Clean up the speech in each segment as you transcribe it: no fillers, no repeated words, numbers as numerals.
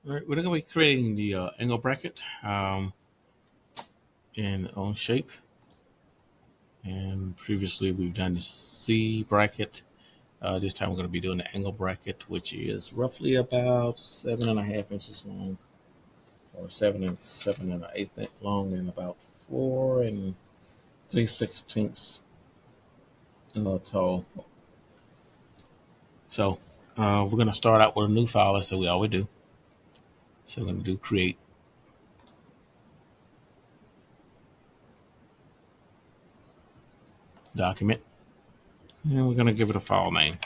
All right, we're going to be creating the angle bracket in Onshape. And previously we've done the C bracket. This time we're going to be doing the angle bracket, which is roughly about 7.5 inches long, or seven and an eighth long, and about 4 3/16 tall. So we're going to start out with a new file, as we always do. So we're going to do create. Document, and we're going to give it a file name.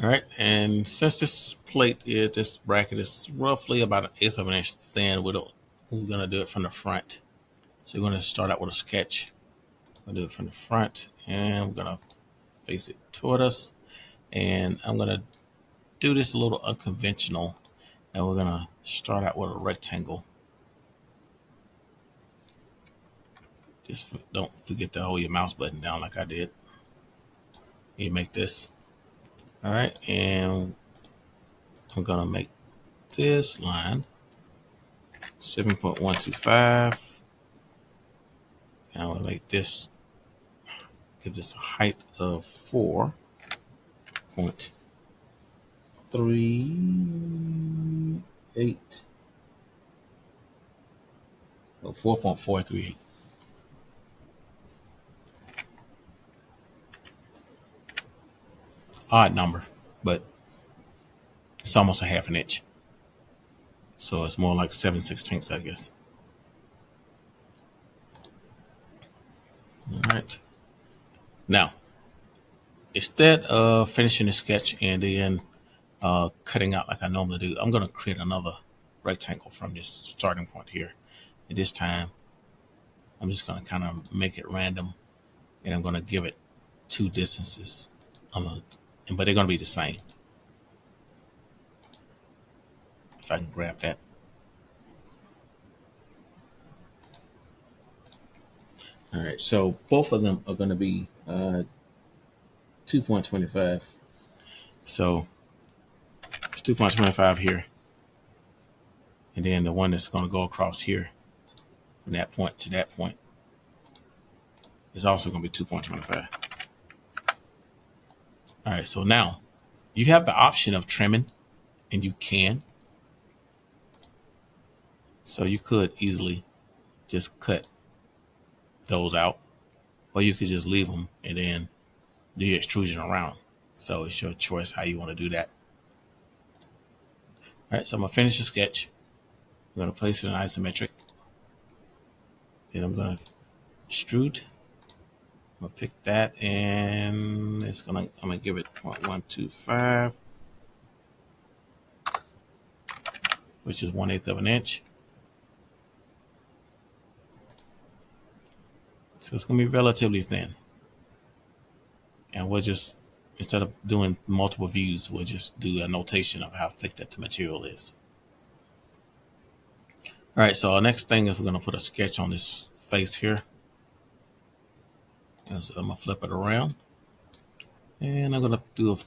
All right, and since this bracket is roughly about 1/8 of an inch thin, we're going to do it from the front. So we're going to start out with a sketch. We'll do it from the front, and we're going to face it toward us. And I'm going to do this a little unconventional, and we're going to start out with a rectangle. Just don't forget to hold your mouse button down like I did. You make this. All right, and I'm going to make this line 7.125. And I'm going to make this, give this a height of 4.38, or 4.438. Odd number, but it's almost a 1/2 inch. So it's more like 7/16, I guess. All right. Now, instead of finishing the sketch and then cutting out like I normally do, I'm going to create another rectangle from this starting point here. And this time, I'm just going to kind of make it random, and I'm going to give it 2 distances. But they're going to be the same. If I can grab that. All right, so both of them are going to be 2.25. So it's 2.25 here. And then the one that's going to go across here from that point to that point is also going to be 2.25. All right, so now you have the option of trimming, and you can. So you could easily just cut those out, or you could just leave them and then do your extrusion around. So it's your choice how you want to do that. All right, so I'm going to finish the sketch. I'm going to place it in isometric. Then I'm going to extrude. I'm going to pick that, and I'm going to give it 0.125, which is 1/8 of an inch. So it's going to be relatively thin. And we'll just, instead of doing multiple views, we'll just do a notation of how thick that the material is. All right, so our next thing is we're going to put a sketch on this face here. And so I'm going to flip it around. And I'm going to do a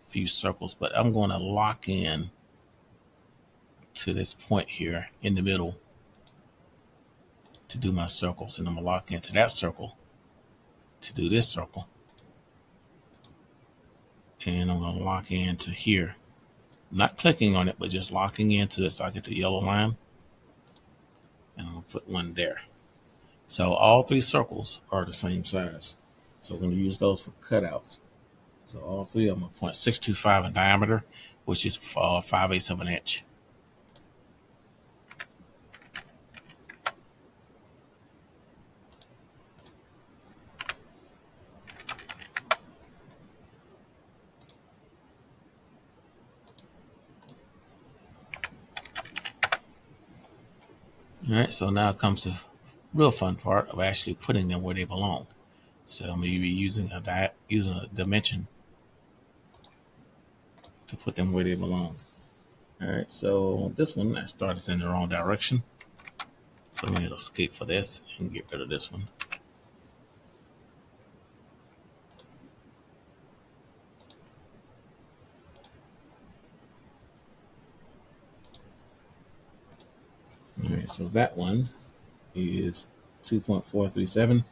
few circles, but I'm going to lock in to this point here in the middle to do my circles. And I'm going to lock into that circle to do this circle. And I'm going to lock into here. Not clicking on it, but just locking into it so I get the yellow line. And I'm going to put one there. So all 3 circles are the same size. So we're going to use those for cutouts. So all 3 of them are 0.625 in diameter, which is 5/8 of an inch. All right, so now comes the real fun part of actually putting them where they belong. So I'm going to be using a dimension to put them where they belong. All right, so this one I started in the wrong direction. So I'm going to hit escape for this and get rid of this one. All right, so that one is 2.437.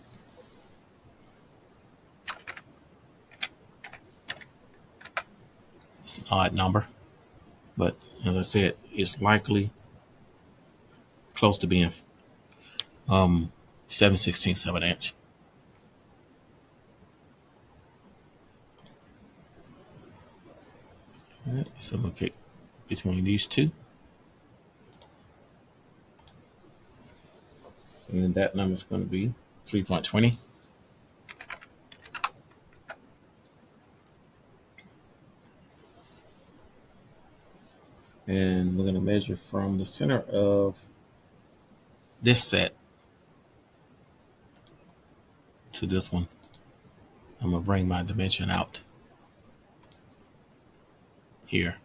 It's an odd number, but as I said, it's likely close to being 7/16 of an inch. All right, so I'm going to pick between these two. And that number is going to be 3.20. And we're going to measure from the center of this set to this one. I'm going to bring my dimension out here.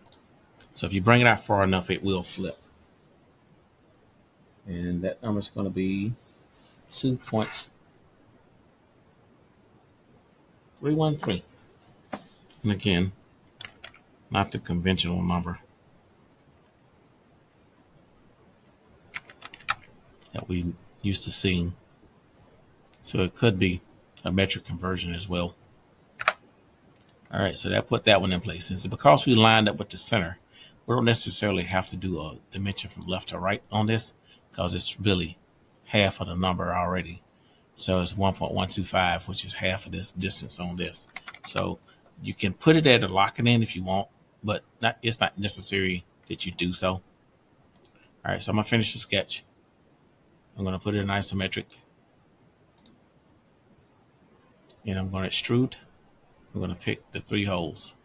So if you bring it out far enough, it will flip. And that number is going to be 2.313. And again, not the conventional number that we used to seeing. So it could be a metric conversion as well. All right, so that put that one in place. And so because we lined up with the center, we don't necessarily have to do a dimension from left to right on this because it's really half of the number already. So it's 1.125, which is half of this distance on this. So you can put it there to lock it in if you want, but it's not necessary that you do so. All right, so I'm going to finish the sketch. I'm going to put it in isometric. And I'm going to extrude. I'm going to pick the 3 holes,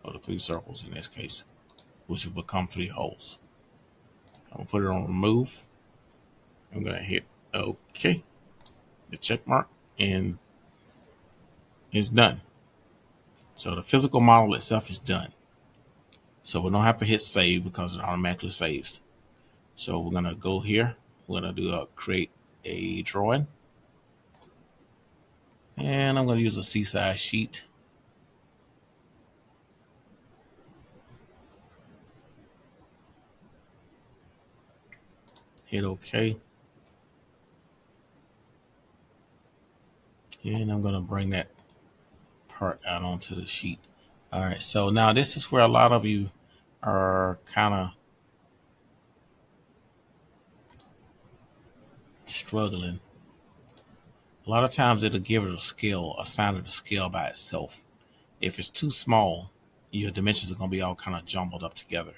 or the 3 circles in this case, which will become 3 holes. I'm going to put it on remove. I'm going to hit OK, the check mark, and it's done. So the physical model itself is done. So we don't have to hit save because it automatically saves. So we're going to go here. We're going to do create a drawing. And I'm going to use a C-size sheet. Hit OK. And I'm going to bring that part out onto the sheet. All right, so now this is where a lot of you are kind of struggling. A lot of times it'll give it a scale, a sign of the scale by itself. If it's too small, your dimensions are going to be all kind of jumbled up together.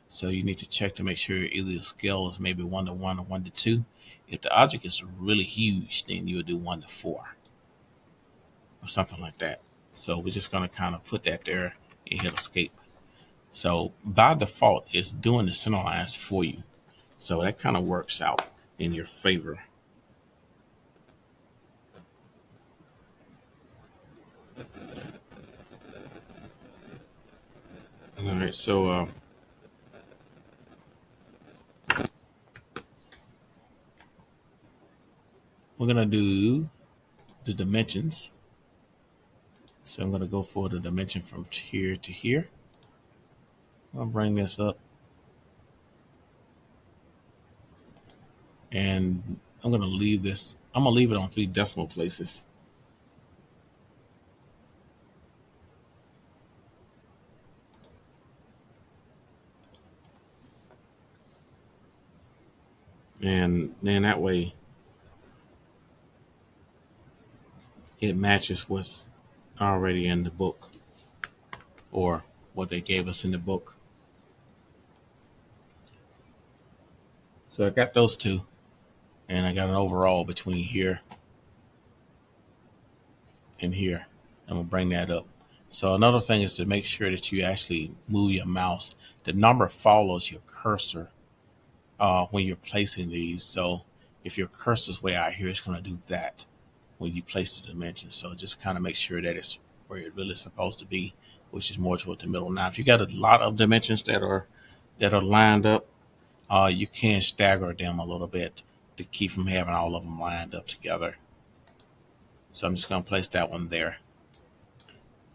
So you need to check to make sure either the scale is maybe 1 to 1 or 1 to 2. If the object is really huge, then you would do 1 to 4 or something like that. So we're just going to kind of put that there and hit escape. So by default, it's doing the center lines for you. So that kind of works out in your favor. All right, so we're going to do the dimensions. So I'm going to go for the dimension from here to here. I'll bring this up. And I'm going to leave this. I'm going to leave it on 3 decimal places. And then that way it matches what's already in the book or what they gave us in the book. So I got those 2, and I got an overall between here and here. I'm going to bring that up. So another thing is to make sure that you actually move your mouse. The number follows your cursor when you're placing these. So if your cursor's way out here, it's going to do that when you place the dimension. So just kind of make sure that it's where it really is supposed to be, which is more toward the middle. Now, if you got a lot of dimensions that are lined up, you can stagger them a little bit to keep from having all of them lined up together. So I'm just going to place that one there.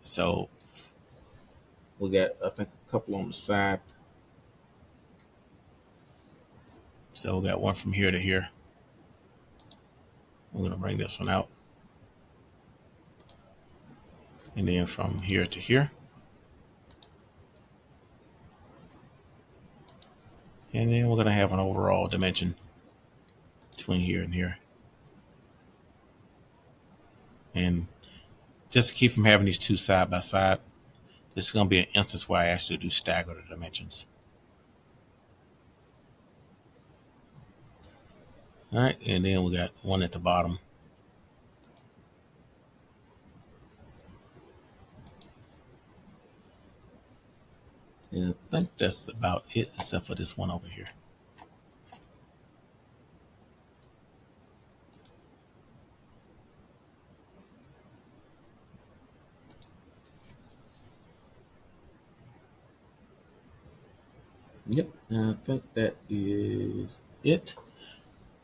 So we got, I think, a couple on the side. So we got one from here to here. I'm going to bring this one out. And then from here to here. And then we're going to have an overall dimension between here and here. And just to keep from having these two side by side, this is going to be an instance where I actually do stagger the dimensions. All right, and then we got one at the bottom. And I think that's about it, except for this one over here. Yep, I think that is it.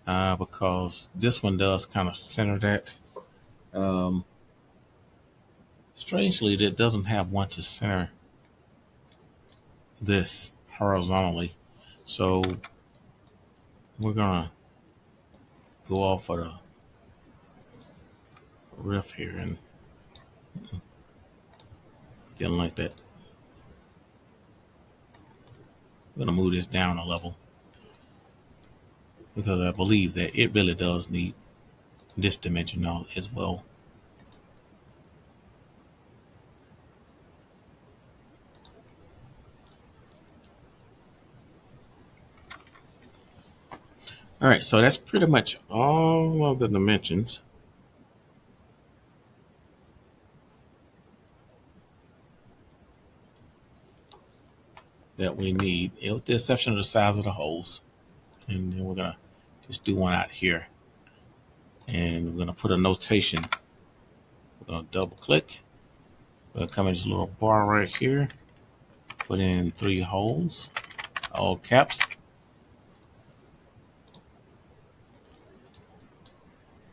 Because this one does kind of center that. Strangely, it doesn't have one to center this horizontally. So we're gonna go off of the riff here and getting like that. I'm gonna move this down a level because I believe that it really does need this dimension now as well. All right, so that's pretty much all of the dimensions. That we need, with the exception of the size of the holes. And then we're gonna just do one out here. And we're gonna put a notation. We're gonna double click. We're gonna come in this little bar right here. Put in 3 holes, all caps.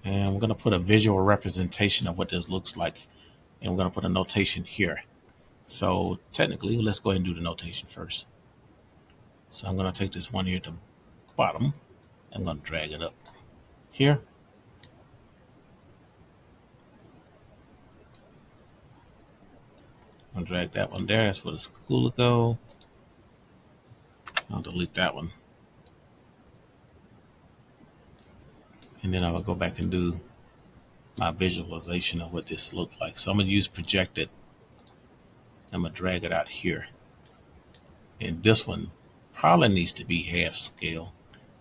And we're gonna put a visual representation of what this looks like. And we're gonna put a notation here. So technically, let's go ahead and do the notation first. So I'm going to take this one here at the bottom. I'm going to drag it up here. I'll drag that one there. That's where the school to go. I'll delete that one. And then I will go back and do my visualization of what this looks like. So I'm going to use projected. I'm going to drag it out here. And this one probably needs to be half scale.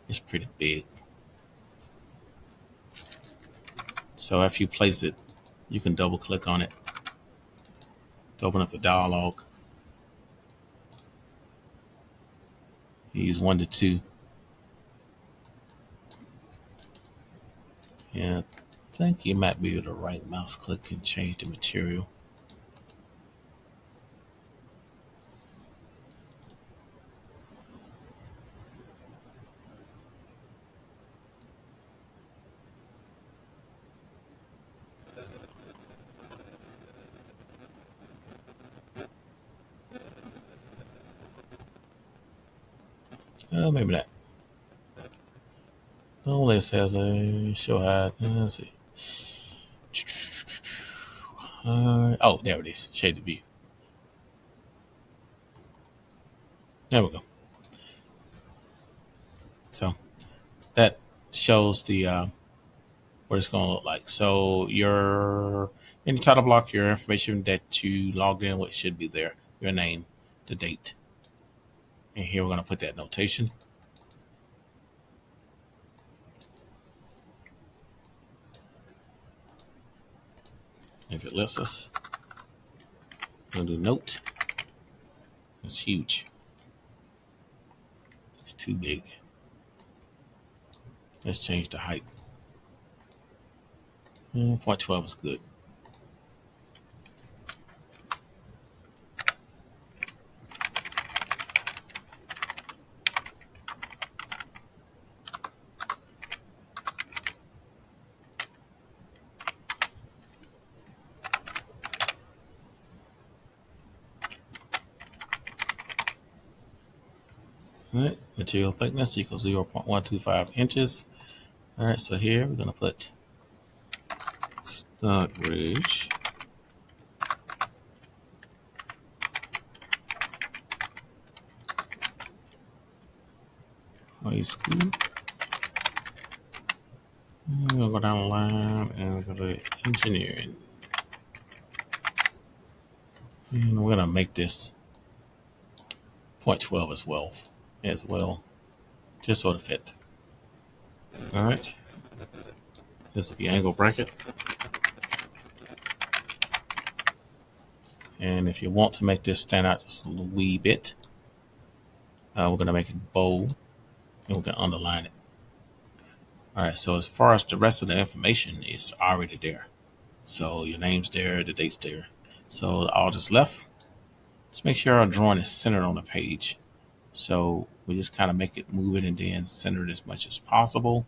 It's pretty big. So if you place it, you can double click on it to open up the dialog. Use 1 to 2. And I think you might be able to right mouse click and change the material. Maybe not. Only it says a show hide. Let's see. Oh, there it is. Shaded view. There we go. So that shows the what it's going to look like. So your in the title block, your information that you logged in with should be there. Your name, the date, and here we're going to put that notation. If it lets us, we'll do note. It's huge. It's too big. Let's change the height. 0.12 is good. All right, material thickness equals 0.125 inches. All right, so here we're going to put Stockbridge High School. And we'll go down the line and we'll go to engineering. And we're going to make this 0.12 as well, just so to fit. All right, this is the angle bracket. And if you want to make this stand out just a little wee bit, we're going to make it bold and we're going to underline it. All right, so as far as the rest of the information is already there. So your name's there, the date's there. So all that's left, just make sure our drawing is centered on the page. So we just kind of make it move it and then center it as much as possible.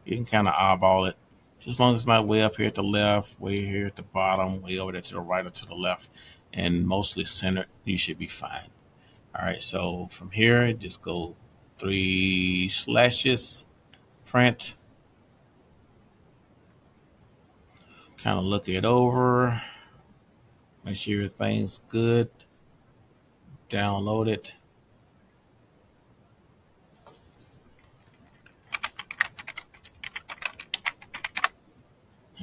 You can kind of eyeball it, just as long as it's not way up here at the left, way here at the bottom, way over there to the right or to the left, and mostly centered, you should be fine. All right, so from here, just go 3 slashes, print, kind of look it over, make sure everything's good, download it.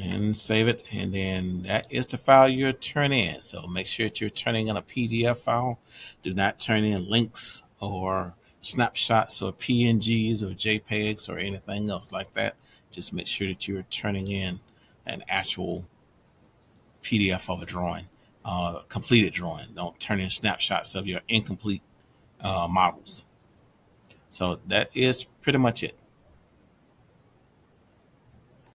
And save it, and then that is the file you're turning in. So make sure that you're turning in a PDF file. Do not turn in links or snapshots or PNGs or JPEGs or anything else like that. Just make sure that you're turning in an actual PDF of a drawing, completed drawing. Don't turn in snapshots of your incomplete models. So that is pretty much it.